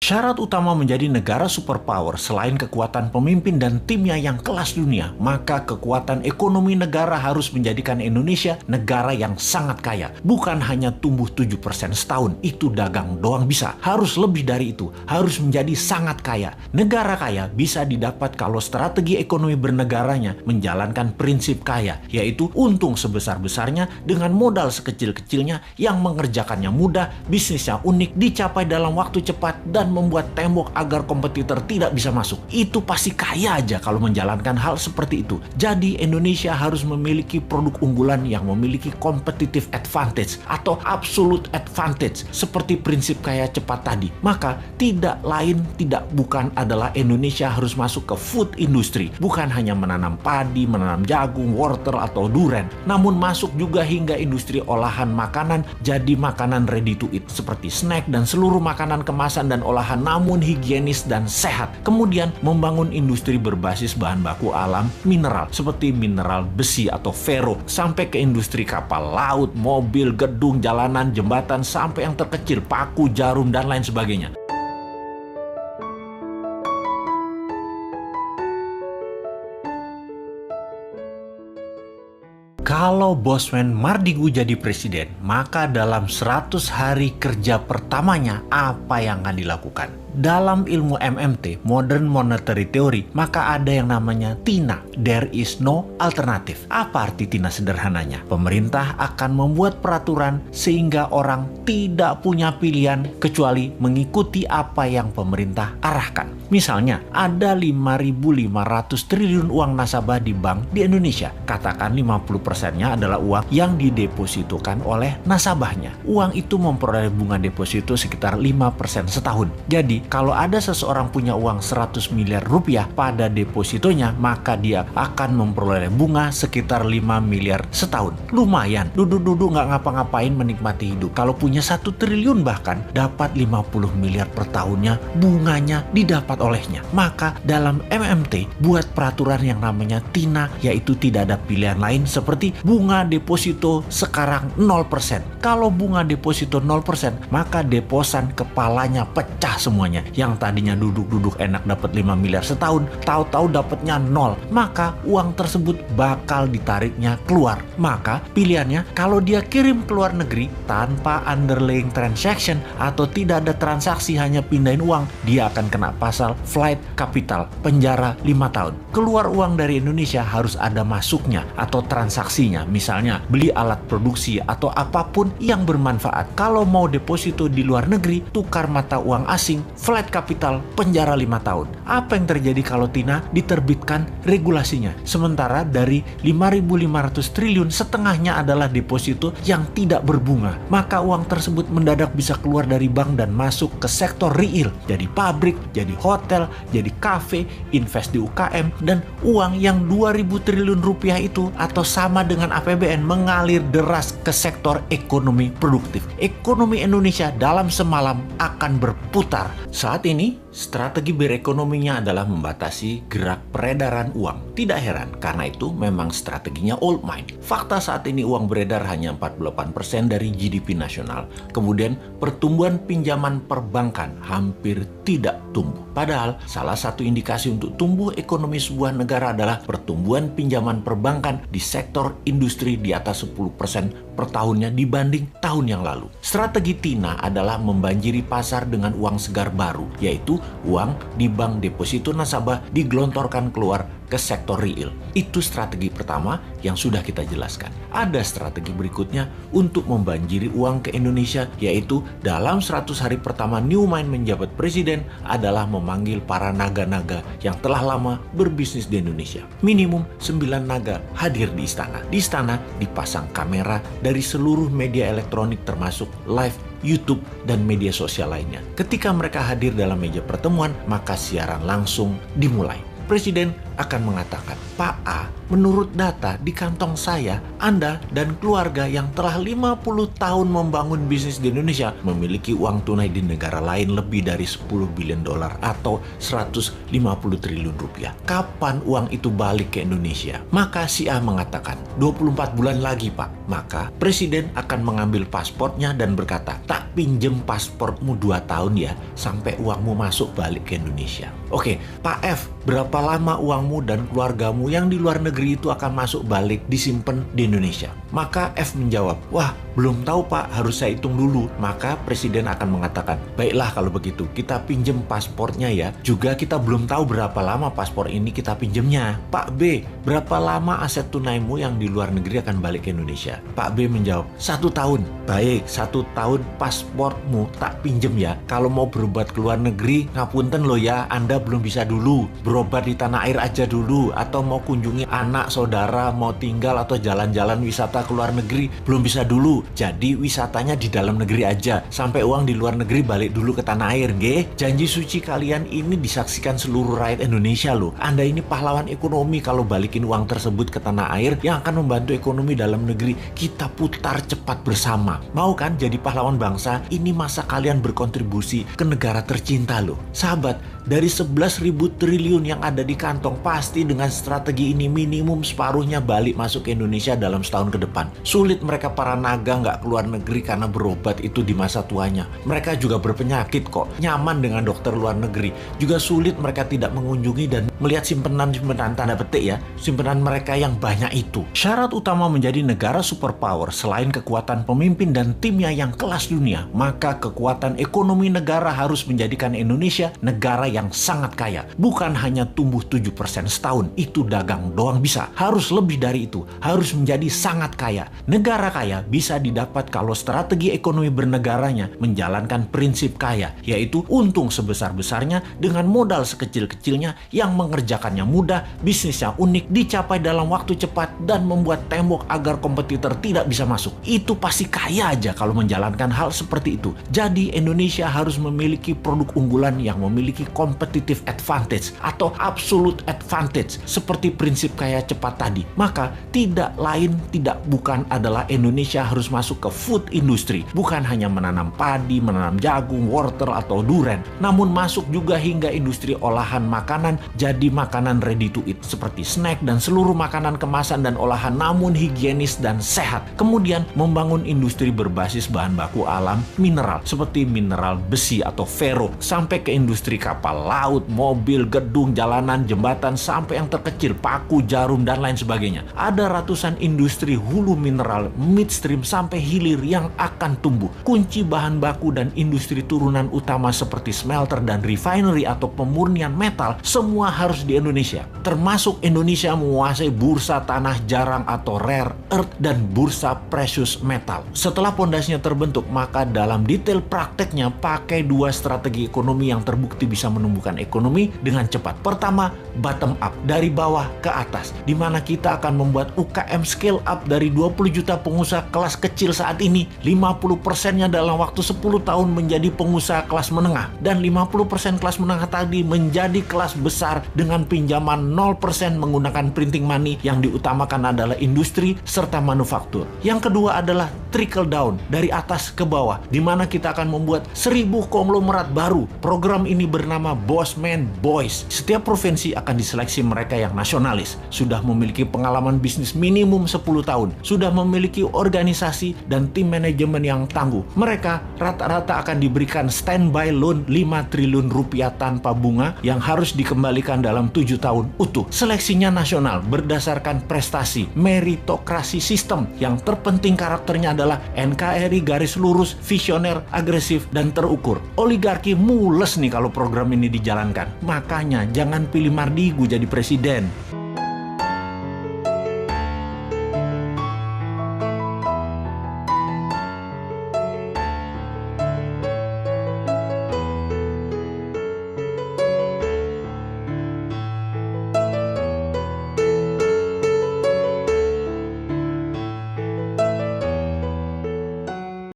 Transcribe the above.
Syarat utama menjadi negara superpower selain kekuatan pemimpin dan timnya yang kelas dunia, maka kekuatan ekonomi negara harus menjadikan Indonesia negara yang sangat kaya. Bukan hanya tumbuh 7% setahun, itu dagang doang bisa. Harus lebih dari itu, harus menjadi sangat kaya. Negara kaya bisa didapat kalau strategi ekonomi bernegaranya menjalankan prinsip kaya, yaitu untung sebesar-besarnya dengan modal sekecil-kecilnya yang mengerjakannya mudah, bisnisnya unik, dicapai dalam waktu cepat, dan membuat tembok agar kompetitor tidak bisa masuk. Itu pasti kaya aja kalau menjalankan hal seperti itu. Jadi Indonesia harus memiliki produk unggulan yang memiliki competitive advantage atau absolute advantage seperti prinsip kaya cepat tadi. Maka tidak lain tidak bukan adalah Indonesia harus masuk ke food industry. Bukan hanya menanam padi, menanam jagung, wortel atau duren, namun masuk juga hingga industri olahan makanan jadi makanan ready to eat seperti snack dan seluruh makanan kemasan dan olahan namun higienis dan sehat. Kemudian membangun industri berbasis bahan baku alam mineral seperti mineral besi atau ferro sampai ke industri kapal laut, mobil, gedung, jalanan, jembatan sampai yang terkecil paku, jarum dan lain sebagainya. Kalau Bosman Mardigu jadi presiden, maka dalam 100 hari kerja pertamanya apa yang akan dilakukan? Dalam ilmu MMT, Modern Monetary Theory, maka ada yang namanya TINA, There is no alternative. Apa arti TINA sederhananya? Pemerintah akan membuat peraturan sehingga orang tidak punya pilihan kecuali mengikuti apa yang pemerintah arahkan. Misalnya, ada 5.500 triliun uang nasabah di bank di Indonesia. Katakan 50%-nya adalah uang yang didepositokan oleh nasabahnya. Uang itu memperoleh bunga deposito sekitar 5% setahun. Jadi, kalau ada seseorang punya uang 100 miliar rupiah pada depositonya, maka dia akan memperoleh bunga sekitar 5 miliar setahun. Lumayan, duduk-duduk nggak ngapa-ngapain menikmati hidup. Kalau punya 1 triliun bahkan, dapat 50 miliar per tahunnya, bunganya didapat olehnya. Maka dalam MMT, buat peraturan yang namanya TINA, yaitu tidak ada pilihan lain seperti bunga deposito sekarang 0%. Kalau bunga deposito 0%, maka deposan kepalanya pecah semuanya. Yang tadinya duduk-duduk enak dapat 5 miliar setahun, tahu-tahu dapatnya 0. Maka uang tersebut bakal ditariknya keluar. Maka pilihannya kalau dia kirim ke luar negeri tanpa underlying transaction atau tidak ada transaksi hanya pindahin uang, dia akan kena pasal flight capital, penjara 5 tahun. Keluar uang dari Indonesia harus ada masuknya atau transaksinya, misalnya beli alat produksi atau apapun yang bermanfaat. Kalau mau deposito di luar negeri, tukar mata uang asing, flight capital, penjara 5 tahun. Apa yang terjadi kalau TINA diterbitkan regulasinya? Sementara dari 5.500 triliun, setengahnya adalah deposito yang tidak berbunga. Maka uang tersebut mendadak bisa keluar dari bank dan masuk ke sektor real. Jadi pabrik, jadi hotel, jadi kafe, invest di UKM, dan uang yang 2.000 triliun rupiah itu atau sama dengan APBN mengalir deras ke sektor ekonomi produktif. Ekonomi Indonesia dalam semalam akan berputar. Saat ini, strategi berekonominya adalah membatasi gerak peredaran uang. Tidak heran, karena itu memang strateginya old mind. Fakta saat ini uang beredar hanya 48% dari GDP nasional. Kemudian pertumbuhan pinjaman perbankan hampir tidak tumbuh. Padahal salah satu indikasi untuk tumbuh ekonomi sebuah negara adalah pertumbuhan pinjaman perbankan di sektor industri di atas 10% per tahunnya dibanding tahun yang lalu. Strategi TINA adalah membanjiri pasar dengan uang segar baru, yaitu uang di bank deposito nasabah digelontorkan keluar ke sektor real. Itu strategi pertama yang sudah kita jelaskan. Ada strategi berikutnya untuk membanjiri uang ke Indonesia, yaitu dalam 100 hari pertama Newman menjabat presiden adalah memanggil para naga-naga yang telah lama berbisnis di Indonesia. Minimum 9 naga hadir di istana. Di istana dipasang kamera dari seluruh media elektronik termasuk live YouTube dan media sosial lainnya. Ketika mereka hadir dalam meja pertemuan, maka siaran langsung dimulai. Presiden akan mengatakan, Pak A, Menurut data di kantong saya, Anda dan keluarga yang telah 50 tahun membangun bisnis di Indonesia memiliki uang tunai di negara lain lebih dari 10 billion dolar atau 150 triliun rupiah. Kapan uang itu balik ke Indonesia? Maka si A mengatakan, 24 bulan lagi Pak. Maka Presiden akan mengambil pasportnya dan berkata, tak pinjem pasportmu 2 tahun ya, sampai uangmu masuk balik ke Indonesia. Oke, Pak F, berapa lama uangmu dan keluargamu yang di luar negeri itu akan masuk balik disimpan di Indonesia? Maka F menjawab, wah belum tahu Pak, harus saya hitung dulu. Maka Presiden akan mengatakan, baiklah kalau begitu, kita pinjem pasportnya ya. Juga kita belum tahu berapa lama paspor ini kita pinjemnya. Pak B, berapa lama aset tunaimu yang di luar negeri akan balik ke Indonesia? Pak B menjawab, 1 tahun. Baik, 1 tahun pasportmu tak pinjem ya. Kalau mau berobat ke luar negeri, ngapunten loh ya, Anda belum bisa dulu. Berobat di tanah air aja dulu. Atau mau kunjungi anak, saudara, mau tinggal atau jalan-jalan wisata ke luar negeri, belum bisa dulu. Jadi wisatanya di dalam negeri aja. Sampai uang di luar negeri balik dulu ke tanah air, nggih. Janji suci kalian ini disaksikan seluruh rakyat Indonesia loh. Anda ini pahlawan ekonomi kalau balikin uang tersebut ke tanah air yang akan membantu ekonomi dalam negeri. Kita putar cepat bersama. Mau kan jadi pahlawan bangsa? Ini masa kalian berkontribusi ke negara tercinta loh. Sahabat, dari 11.000 triliun yang ada di kantong, pasti dengan strategi ini minimum separuhnya balik masuk ke Indonesia dalam setahun ke depan. Sulit mereka para naga nggak keluar negeri karena berobat itu di masa tuanya. Mereka juga berpenyakit kok, nyaman dengan dokter luar negeri. Juga sulit mereka tidak mengunjungi dan melihat simpenan-simpenan tanda petik ya, simpenan mereka yang banyak itu. Syarat utama menjadi negara superpower selain kekuatan pemimpin dan timnya yang kelas dunia, maka kekuatan ekonomi negara harus menjadikan Indonesia negara yang sangat kaya. Bukan hanya tumbuh 7% setahun, itu dagang doang bisa. Harus lebih dari itu, harus menjadi sangat kaya. Negara kaya bisa didapat kalau strategi ekonomi bernegaranya menjalankan prinsip kaya, yaitu untung sebesar-besarnya dengan modal sekecil-kecilnya yang mengerjakannya mudah, bisnisnya unik, dicapai dalam waktu cepat, dan membuat tembok agar kompetitor tidak bisa masuk. Itu pasti kaya aja kalau menjalankan hal seperti itu. Jadi Indonesia harus memiliki produk unggulan yang memiliki competitive advantage atau absolute advantage seperti prinsip kaya cepat tadi. Maka tidak lain tidak bukan adalah Indonesia harus masuk ke food industry. Bukan hanya menanam padi, menanam jagung, wortel atau duren, namun masuk juga hingga industri olahan makanan jadi makanan ready to eat seperti snack dan seluruh makanan kemasan dan olahan namun higienis dan sehat. Kemudian membangun industri berbasis bahan baku alam mineral seperti mineral besi atau ferro sampai ke industri kapal laut, mobil, gedung, jalanan, jembatan sampai yang terkecil paku, jarum dan lain sebagainya. Ada ratusan industri hulu mineral, midstream sampai hilir yang akan tumbuh. Kunci bahan baku dan industri turunan utama seperti smelter dan refinery atau pemurnian metal semua harus di Indonesia. Termasuk Indonesia menguasai bursa tanah jarang atau rare earth dan bursa precious metal. Setelah pondasinya terbentuk, maka dalam detail prakteknya pakai 2 strategi ekonomi yang terbukti bisa menumbuhkan ekonomi dengan cepat. Pertama, bottom up, dari bawah ke atas, di mana kita akan membuat UKM scale up dari 20 juta pengusaha kelas kecil saat ini, 50%-nya dalam waktu 10 tahun menjadi pengusaha kelas menengah, dan 50% kelas menengah tadi menjadi kelas besar dengan pinjaman 0% menggunakan printing money. Yang diutamakan adalah industri serta manufaktur. Yang kedua adalah trickle down, dari atas ke bawah, di mana kita akan membuat 1000 konglomerat baru. Program ini bernama Bossman Boys. Setiap provinsi akan diseleksi mereka yang nasionalis, sudah memiliki pengalaman bisnis minimum 10 tahun, sudah memiliki organisasi dan tim manajemen yang tangguh. Mereka rata-rata akan diberikan standby loan 5 triliun rupiah tanpa bunga yang harus dikembalikan dalam 7 tahun utuh. Seleksinya nasional berdasarkan prestasi, meritokrasi sistem. Yang terpenting karakternya adalah NKRI garis lurus, visioner, agresif, dan terukur. Oligarki mules nih kalau program ini dijalankan. Makanya jangan pilih Mardigu jadi presiden.